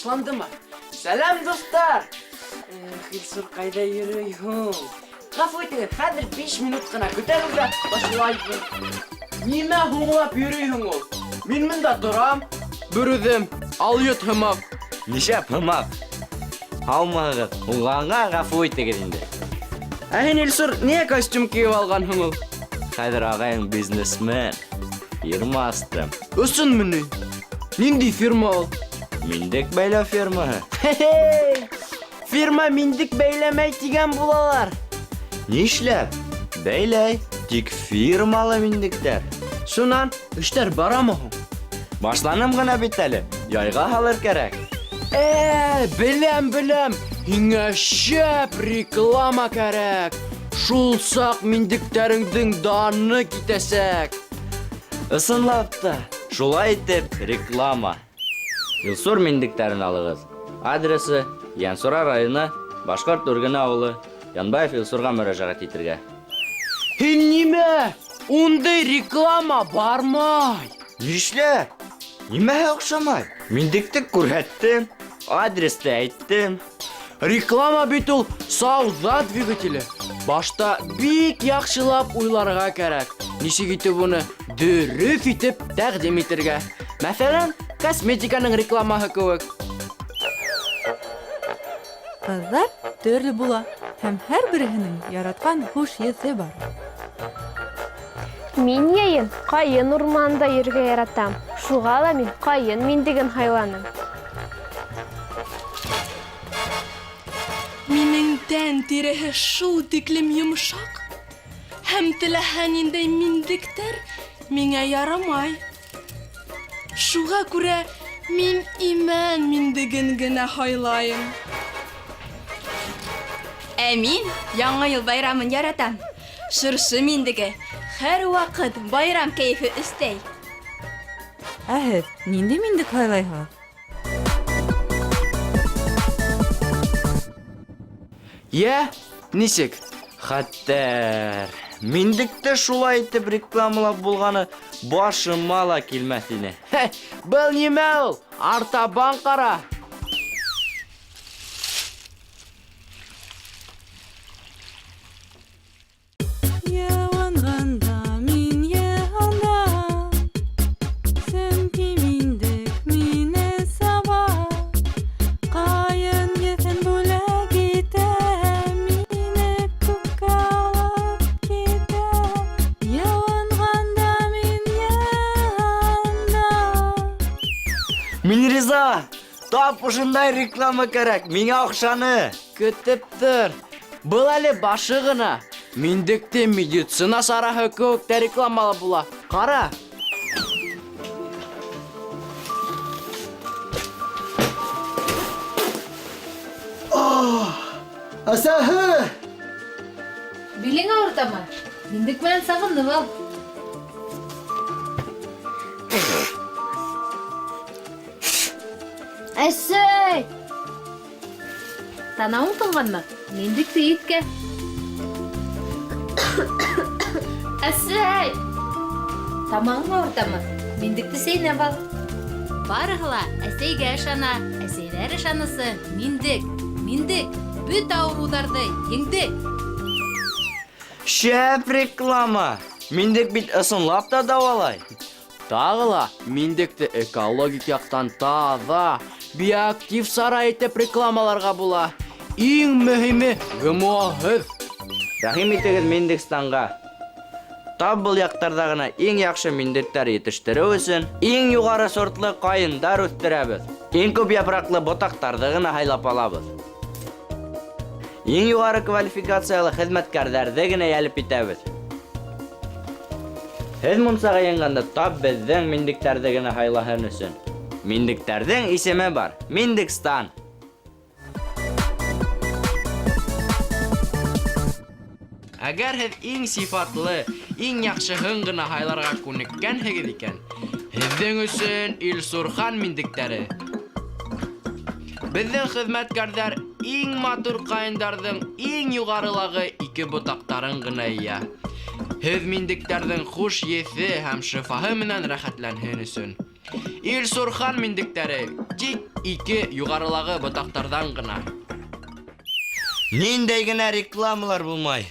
başlandı mı? Selam dostlar. Hilsur kayda yürüyün. Kafayı hadi 5 minut gına kötürüp de başlayın. Nime hoğlap yürüyün ol? Min mында duram. Bürüdüm, al yut hımak. Nişap hımak. Almağız, uğanğa gafı ettigirinde. Әйін Hilsur, niye kostüm kiyip algan hıngıl? Kadir ağayın biznesmen. Firma astım. Üsün müni? Nindi firma ol? Mindek beyla firma. Firma mindik beylemey digen bulalar. Nişlep? Beyley, tik firmalı mindikler. Şunan, işler bara mı? Başlanım gına biteli. Yayga alır gerek. Bilem. Hinge şep reklama gerek. Şulsak mindikterinden danı gitesek. Isınlapta. Şulay etip reklama. Hilsur mindiklerini alığız. Adresi Yansura rayonu, Başkart Durgun avulu, Yanbayev Hilsurga müracaat etirge. Nime? Onday reklama barmay. Nişle? Nime okşamay? Mindiktik kurhettim. Adreste ettim. Reklama bitul sağ двигатели. Başta bik yaxşılap uylarga kerek. Nişi giti bunu dürüf itip təqdim etirge. Мәсәлән, косметиканың рекламаһы кебек. Кызлар төрле була һәм һәр берсенең яраткан хуш есе бар. Мин яйын кайын урманда йөргә яратам. Шуга ла мин кайын миндеген хайланым. Минең тән тиреһе шул тиклем йомшак. Һәм теләһә ниндәй миндектер миңа ярамай. Шуга күрә мин имән миндеген генә хайлайым. Ә мин яңа ел байрамын яратам. Шыршы миндеге һәр вакыт байрам кәефе өстәй. Ә һез нинди миндек хайлайһығыҙ? Я, нисек? Хаттер. Миндикте шулай итеп рекламалап булганы башыма ла килмәс ине. Был нимә ул? Артабан кара. Яванганда мин яһана, сөнки миндек мине саба. Кайын еҫен бүләк итә, мине күккә алып китә. Яванганда мин яһана. Мин риза. Тап ушындай реклама кәрәк. Миңа акчаны. Көтеп тор. Был әле башы гына. Миндекте медицина сараһы кебек тә рекламалы була. Кара. Асаһы! Билең ауыртамы? Миндек менән сағындым ал. Әсәй! Танауың тонғанмы? Миндекте еткә. Әсәй! Тамағың ауыртамы? Миндекте сейнәп ал. Барығыла әсәйгә ышана, әсәйләр ышанысы. Миндек, бүт ауыруларҙы еңде. Шәп реклама. Миндек бит ысынлап та давалай. Тағыла, миндекте экологик яктан таза, биоактив сара итеп рекламаларга була. Иң мөһиме ГМО-һыҙ. Рәхим итегеҙ Миндекстанға. Тап был яҡтарҙа ғына иң яҡшы миндектәр етештереү өсөн иң юғары сортлы ҡайындар үҫтерәбеҙ. Иң күп япраҡлы ботаҡтарҙы ғына һайлап алабыҙ. Иң юғары квалификациялы хеҙмәткәрҙәрҙе генә йәлеп итәбеҙ. Һеҙ мунсаға йыйынғанда тап беҙҙең миндектәрҙе генә һайлаһын өсөн. Миндектәрҙең исеме бар. Миндекстан. Әгәр һеҙ иң сифатлы, иң яҡшыһын ғына һайларға күнеккәнһегеҙ икән, һеҙҙең өсөн Илсурхан миндектәре. Беҙҙең хеҙмәткәрҙәр иң матур ҡайындарҙың иң юғарылағы 2 ботаҡтарын ғына йыя. Һеҙ миндектәрҙең хуш еҫе һәм шифаһы менән рәхәтләнһен өсөн. Илсурхан миндиктәре тик 2 югарылыгы ботактардан гына. Ниндәй генә рекламалар булмай.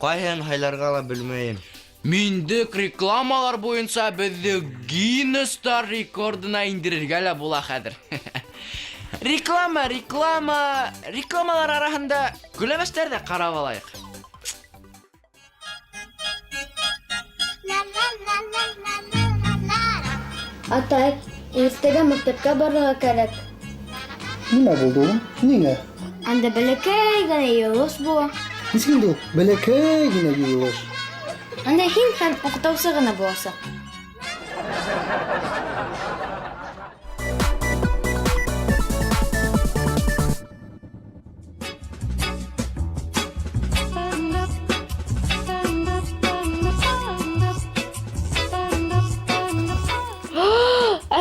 Кайһын хайларга ла белмәйм. Миндек рекламалар буенча безне Гиннестар рекордына индирергә лә була хәзер. Рекламалар арасында күләмәстәр дә карап алайык. Атай, иртәгә мәктәпкә барырга кирәк. Нимә булды ул? Нигә? Анда бәләкәй генә йолдыз була. Ничек инде ул? Бәләкәй генә юлыш. Анда һин һәм укытучы гына буласың.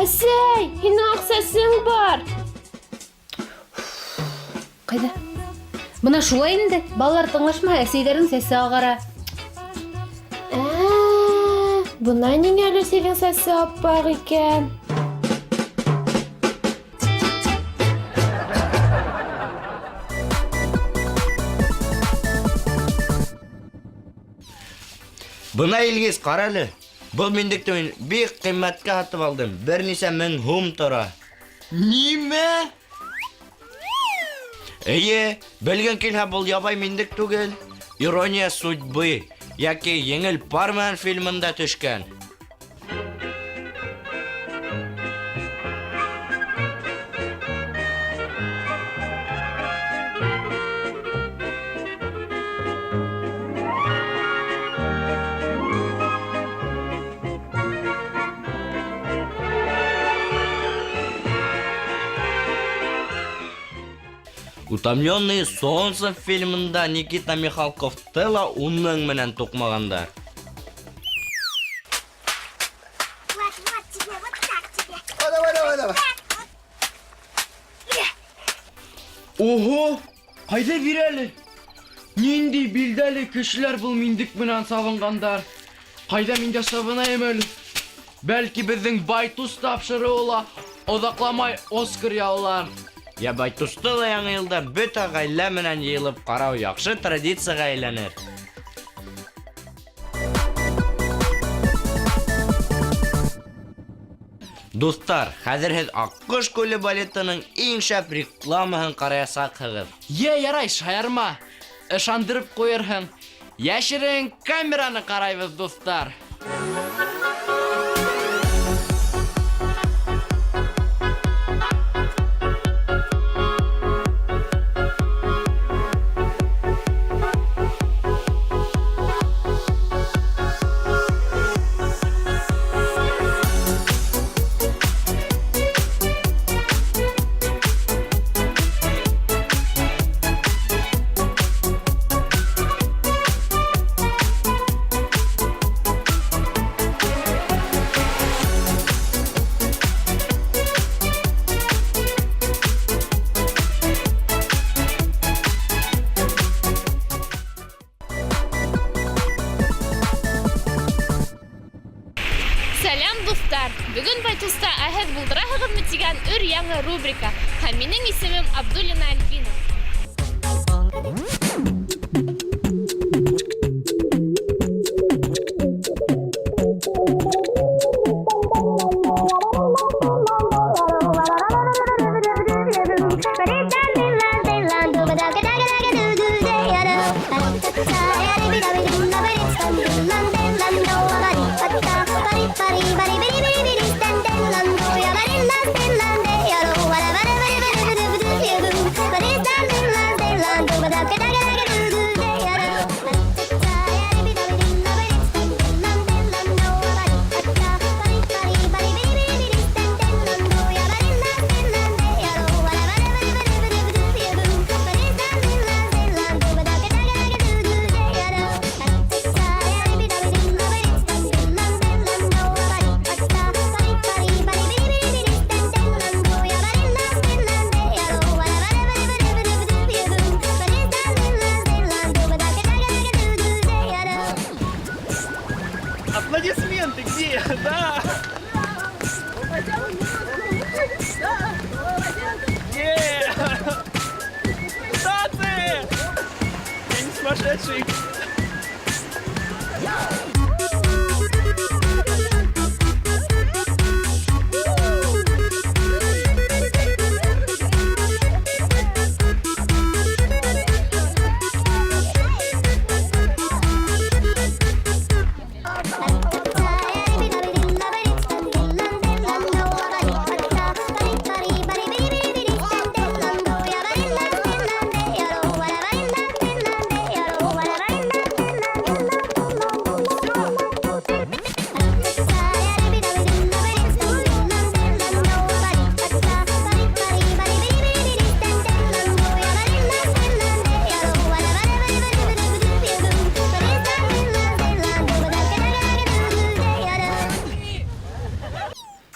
Әсәй, һинең аксасың бар. Кайда? Бына шулай инде. Балалар тыңлашма, әсәйләрнең сәсе агара. Бuna ниңә әле синең сәсе аппак икән? Бына Илгиз каралы. Бу миндикте мин бик кыйммәткә сатып алдым. Берничә мең һум тора. Нимә? Әйе, белгән килһә бул ябай миндик түгел. Ирония судьбы яки Еңел Парман фильмында төшкән. Утомленный солнцем фильмында Никита Михалков тыла 10 мең менән тукмагандар. Давай. Ого! Кайда бирәле? Нинди билдәле кешеләр бул миндик менән сабынгандар. Кайда миндә сабынайым әле? Бәлки безнең Байтус тапшыруыла озакламай Оскар яулар. Я Байтусты да яңа елда бөтә гаилә менән йыелып карау яхшы традициягә әйләнер. Достар, хәзер һез Аккош күле балетының иң шәп рекламаһын караячаксыз. Ярай, шаярма. Ышандырып куерһың. Яшерен камераны карайбыз, достар. Бүгін Байтуста әһәз булдыраһығыҙмы тигән өр яңы рубрика. Һәм минең исемем Абдуллина Альбина. But it's яшик.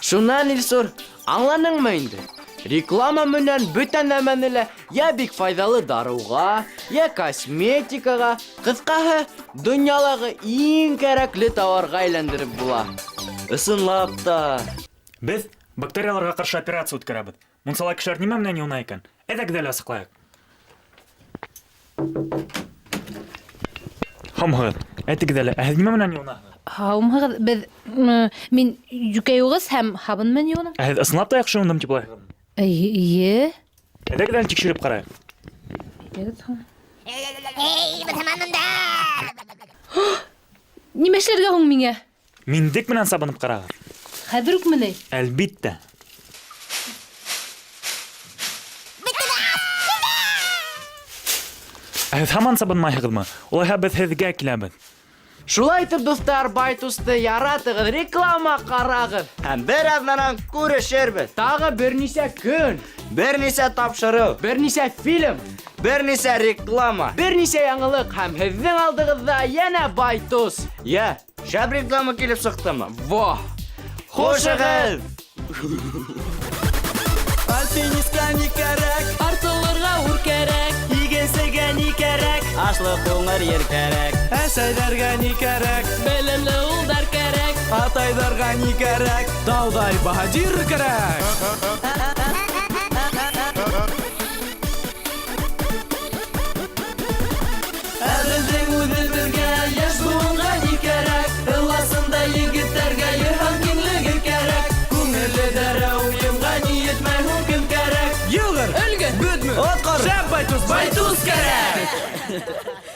Шуннан Илсур, аңланыңмы инде? Реклама менән бөтен нәмәне лә я бик файдалы даруга, я косметикага, кыскаһы, дөньялагы иң кәрәкле товарга әйләндереп була. Ысынлап та. Без бактерияларга каршы операция үткәрәбез. Мунсала кешеләр нимә менән юна икән? Әйдә генә асыклаек. Хамгыр, әйтегез әле, нимә менән юна? Һаумыгыз, без мин юкәюгыз һәм хабын мен юна. Ысынлап та яхшы ундым тип. Ие. Әйдә генә тикшереп караек. Нимә эшләргә һуң миңа? Миндек менән сабынып карагыз. Хәзер үк менә. Әлбиттә. Һаман сабынмайһығыҙмы? Улайһа беҙ һеҙгә киләбеҙ. Шулай итеп, дуҫтар, Байтусты яратығыҙ, реклама ҡарағыҙ. Һәм бер аҙнанан күрешербеҙ. Тағы бер нисә көн, Бер нисә тапшырыу, бер нисә фильм, бер нисә реклама. бер нисә яңылыҡ һәм һеҙҙең алдығыҙҙа йәнә Байтус. Я, шәп реклама килеп сыҡтымы? Во! Хушығыҙ! Альпинистка ни кәрәк? Артылырға ур кәрәк. Игенсегә ни кәрәк? Ашлы ҡуңыр ер кәрәк. Әсәйҙәргә ни кәрәк? Белемле улдар кәрәк. Атайҙарға ни кәрәк? Таудай баһадир кәрәк. Әбеҙҙең үҙебеҙгә йәш быуынға ни кәрәк? Ыласында егеттәргә йырһан киңлеге кәрәк. Күңелле дәрә уйымға ни етмәй һуң кем кәрәк? Йылғыр! Өлгөн! Бөтмө! Отҡар! Шәп Байтус! Байтус кәрәк!